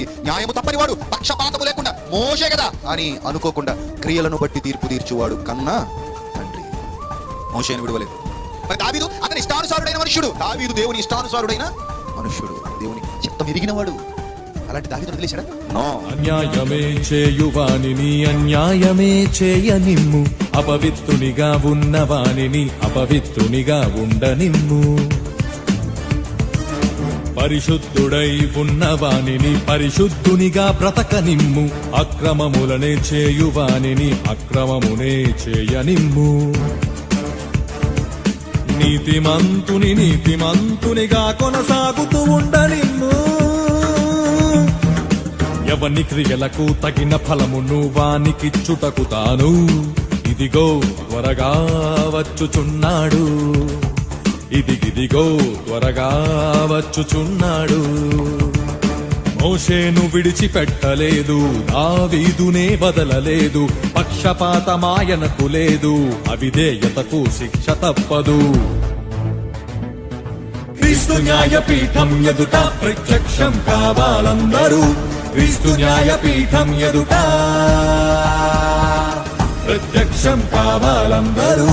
న్యాయాధిపతి, న్యాయము తప్పనివాడు, పక్షపాతము లేకుండా మోషే కదా అని అనుకోకుండా క్రియలను బట్టి తీర్పు తీర్చువాడు కన్నా తండ్రి. మోషేను విడువలేదు. మరి దావీదు అతని ఇష్టానుసారుడైన మనుష్యుడు. దావీదు దేవుని ఇష్టానుసారుడైన మనుష్యుడు, దేవుని చిత్తం ఎరిగినవాడు. అలాంటి దావీదును వదిలేశాడా? నో. అన్యాయమే చేయువానిని అన్యాయమే చేయనిమ్ము, అపవిత్రునిగా ఉన్నవానిని అపవిత్రునిగా ఉండనిమ్ము. పరిశుద్ధుడై ఉన్నవానిని పరిశుద్ధునిగా బ్రతకనిమ్ము, అక్రమములనే చేయువానిని అక్రమమునే చేయనిమ్ము. నీతిమంతుని నీతిమంతునిగా కొనసాగుతూ ఉండనిమ్ము. ఎవని క్రియలకు తగిన ఫలమును వానికిచ్చుటకు తాను ఇదిగో త్వరగా వచ్చుచున్నాడు, ఇదిగో త్వరగా వచ్చుచున్నాడు. మోషేను విడిచిపెట్టలేదు, దావీదునే బదలలేదు. పక్షపాతమాయనకు లేదు, అవిధేయతకు శిక్ష తప్పదు. క్రీస్తు న్యాయపీఠం ఎదుట ప్రత్యక్షం కావాలందరూ, క్రీస్తు న్యాయపీఠం ఎదుట ప్రత్యక్షం కావాలందరూ.